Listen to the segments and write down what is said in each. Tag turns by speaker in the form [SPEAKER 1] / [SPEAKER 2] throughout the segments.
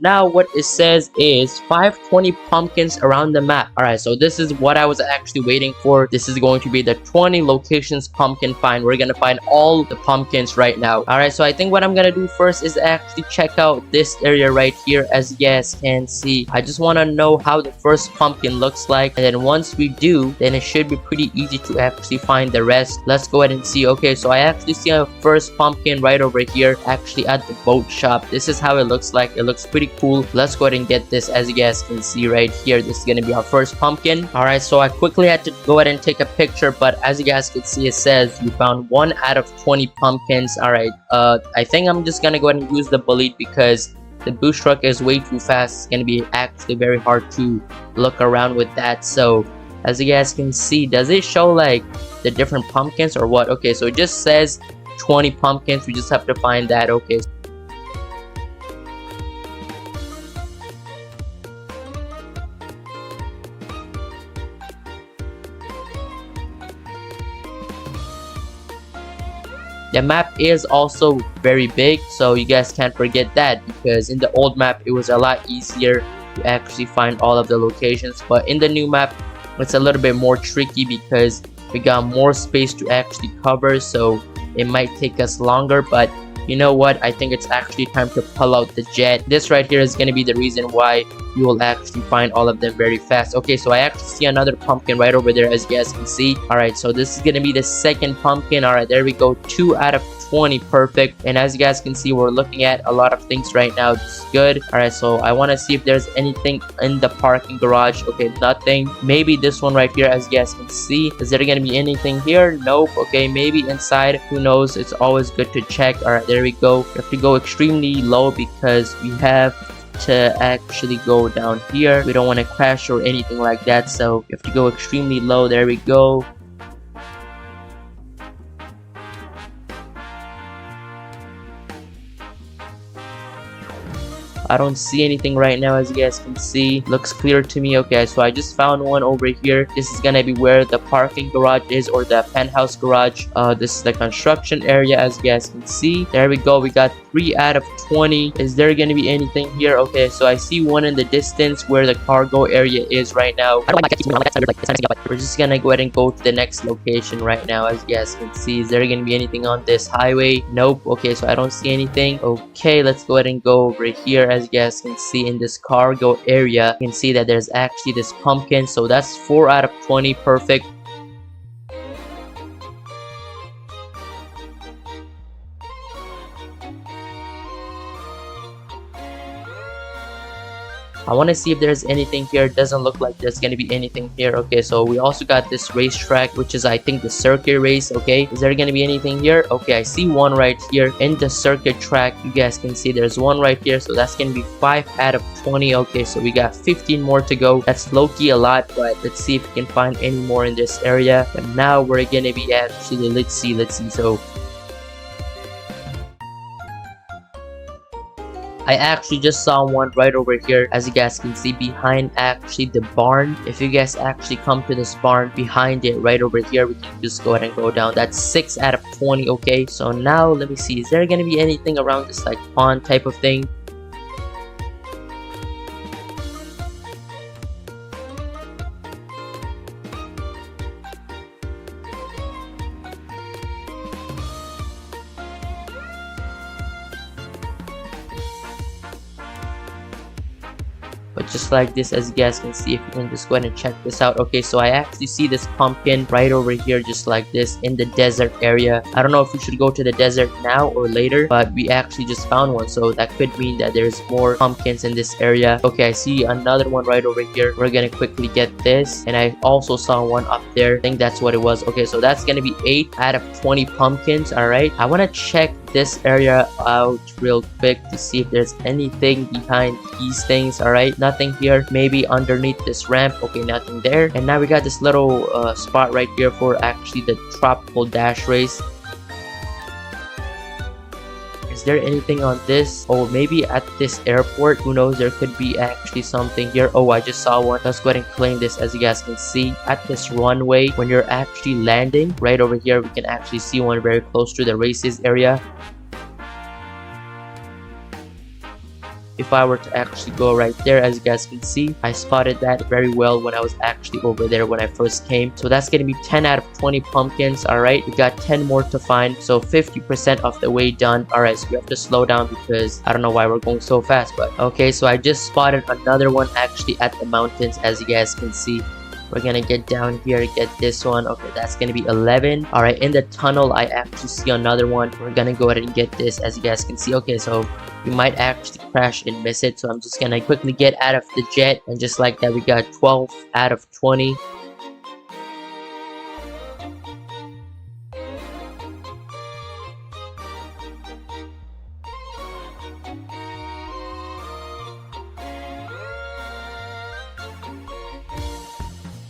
[SPEAKER 1] Now what it says is 520 pumpkins around the map. Alright, so this is what I was actually waiting for. This is going to be the 20 locations pumpkin find. We're gonna find all the pumpkins right now. Alright, so I think what I'm gonna do first is actually check out this area right here. As you guys can see, I just want to know how the first pumpkin looks like, and then once we do, then it should be pretty easy to actually find the rest. Let's go ahead and see. Okay, so I actually see a first pumpkin right over here, actually at the boat shop. This is how it looks like. It looks pretty cool. Let's go ahead and get this. As you guys can see right here, this is gonna be our first pumpkin. All right, so I quickly had to go ahead and take a picture, but as you guys can see, it says you found 1 out of 20 pumpkins. All right, I think I'm just gonna go ahead and use the bullet because the boost truck is way too fast. It's gonna be actually very hard to look around with that. So as you guys can see, does it show like the different pumpkins or what? Okay, so it just says 20 pumpkins. We just have to find that. Okay, the map is also very big, so you guys can't forget that, because in the old map it was a lot easier to actually find all of the locations, but in the new map it's a little bit more tricky because we got more space to actually cover, so it might take us longer. But you know what, I think it's actually time to pull out the jet. This right here is going to be the reason why you will actually find all of them very fast. Okay, so I actually see another pumpkin right over there, as you guys can see. All right, so this is going to be the second pumpkin. All right, there we go. 2 out of 20, perfect. And as you guys can see, we're looking at a lot of things right now. This is good. All right, so I want to see if there's anything in the parking garage. Okay, nothing. Maybe this one right here, as you guys can see. Is there going to be anything here? Nope. Okay, maybe inside, who knows. It's always good to check. All right, there we go. We have to go extremely low because we have to actually go down here. We don't want to crash or anything like that, so you have to go extremely low. There we go. I don't see anything right now, as you guys can see. Looks clear to me. Okay, so I just found one over here. This is gonna be where the parking garage is, or the penthouse garage. This is the construction area, as you guys can see. There we go. We got 3 out of 20. Is there gonna be anything here? Okay, so I see one in the distance where the cargo area is right now. We're just gonna go ahead and go to the next location right now, as you guys can see. Is there gonna be anything on this highway? Nope. Okay, so I don't see anything. Okay, let's go ahead and go over here. As you guys can see, in this cargo area, you can see that there's actually this pumpkin, so that's 4 out of 20, perfect. I want to see if there's anything here. It doesn't look like there's gonna be anything here. Okay, so we also got this racetrack, which is I think the circuit race. Okay, is there gonna be anything here? Okay, I see one right here in the circuit track. You guys can see there's one right here, so that's gonna be 5 out of 20. Okay, so we got 15 more to go. That's low-key a lot, but let's see if we can find any more in this area. But now we're gonna be actually, let's see. So I actually just saw one right over here, as you guys can see, behind actually the barn. If you guys actually come to this barn, behind it right over here, we can just go ahead and go down. That's 6 out of 20. Okay, so now let me see, is there gonna be anything around this like pond type of thing? But just like this, as you guys can see, if you can just go ahead and check this out. Okay, so I actually see this pumpkin right over here, just like this, in the desert area. I don't know if we should go to the desert now or later, but we actually just found one, so that could mean that there's more pumpkins in this area. Okay, I see another one right over here. We're gonna quickly get this, and I also saw one up there. I think that's what it was. Okay, so that's gonna be 8 out of 20 pumpkins. All right, I want to check this area out real quick to see if there's anything behind these things. All right, nothing here. Maybe underneath this ramp. Okay, nothing there. And now we got this little spot right here for actually the tropical dash race. Is there anything on this? Oh, maybe at this airport, who knows, there could be actually something here. Oh, I just saw one. Let's go ahead and claim this. As you guys can see, at this runway, when you're actually landing right over here, we can actually see one very close to the races area. if I were to actually go right there, as you guys can see, I spotted that very well when I was actually over there when I first came. So that's gonna be 10 out of 20 pumpkins. All right, we got 10 more to find, so 50% of the way done. All right, so we have to slow down because I don't know why we're going so fast, but okay. So I just spotted another one actually at the mountains, as you guys can see. We're gonna get down here, get this one. Okay, that's gonna be 11. All right, in the tunnel I actually see another one. We're gonna go ahead and get this, as you guys can see. Okay, so we might actually crash and miss it, so I'm just gonna quickly get out of the jet, and just like that we got 12 out of 20.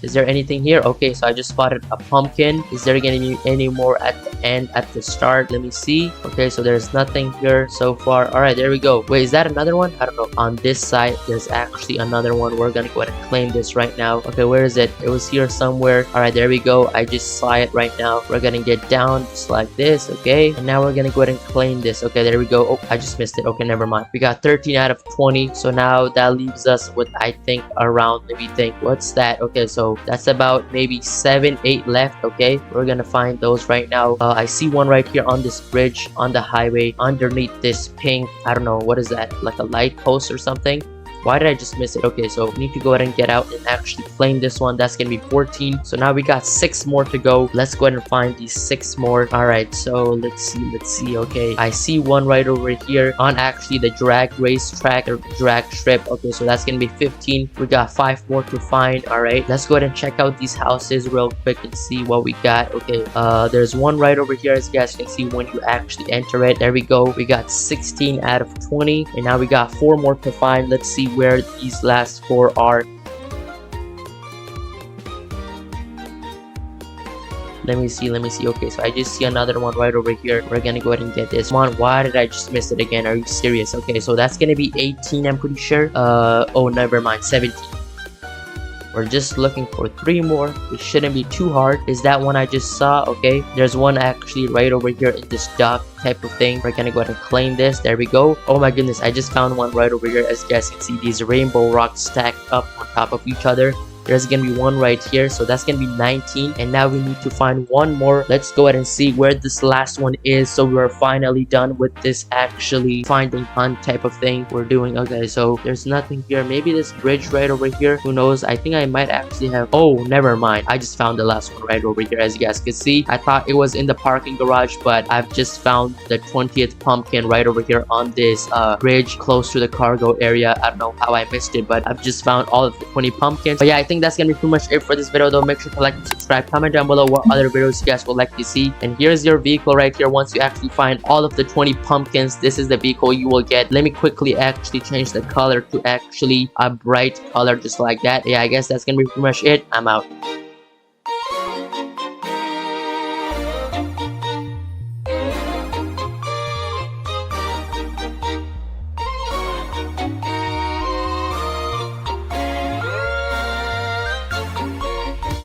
[SPEAKER 1] Is there anything here? Okay, so I just spotted a pumpkin. Is there gonna be any more at the end, at the start? Let me see. Okay, so there's nothing here so far. All right, there we go. Wait, is that another one? I don't know. On this side, there's actually another one. We're gonna go ahead and claim this right now. Okay, where is it? It was here somewhere. All right, there we go. I just saw it right now. We're gonna get down just like this. Okay, and now we're gonna go ahead and claim this. Okay, there we go. Oh, I just missed it. Okay, never mind. We got 13 out of 20. So now that leaves us with, I think, around, let me think, what's that? Okay, so that's about maybe 7, 8 left. Okay, we're gonna find those right now. I see one right here on this bridge on the highway underneath this pink, I don't know, what is that, like a light post or something? Why did I just miss it? Okay, so we need to go ahead and get out and actually claim this one. That's gonna be 14. So now we got 6 more to go. Let's go ahead and find these 6 more. All right, so let's see. Okay, I see one right over here on actually the drag race track or drag strip. Okay, so that's gonna be 15. We got 5 more to find. All right, let's go ahead and check out these houses real quick and see what we got. Okay, there's one right over here, as you guys can see when you actually enter it. There we go. We got 16 out of 20, and now we got 4 more to find. Let's see where these last 4 are. Let me see. Okay, so I just see another one right over here. We're gonna go ahead and get this one. Why did I just miss it again? Are you serious? Okay, so that's gonna be 18, I'm pretty sure. Oh, never mind, 17. We're just looking for 3 more. It shouldn't be too hard. Is that one I just saw? Okay, there's one actually right over here in this dock type of thing. We're gonna go ahead and claim this. There we go. Oh my goodness, I just found one right over here. As you guys can see, these rainbow rocks stacked up on top of each other. There's gonna be one right here, so that's gonna be 19. And now we need to find one more. Let's go ahead and see where this last one is. So we're finally done with this actually finding hunt type of thing we're doing. Okay, so there's nothing here. Maybe this bridge right over here, who knows? I think I might actually have, oh, never mind, I just found the last one right over here. As you guys can see, I thought it was in the parking garage, but I've just found the 20th pumpkin right over here on this bridge close to the cargo area. I don't know how I missed it, but I've just found all of the 20 pumpkins. But yeah, I think that's gonna be pretty much it for this video though. Make sure to like and subscribe, comment down below what other videos you guys would like to see. And here's your vehicle right here. Once you actually find all of the 20 pumpkins, this is the vehicle you will get. Let me quickly actually change the color to actually a bright color just like that. Yeah, I guess that's gonna be pretty much it. I'm out.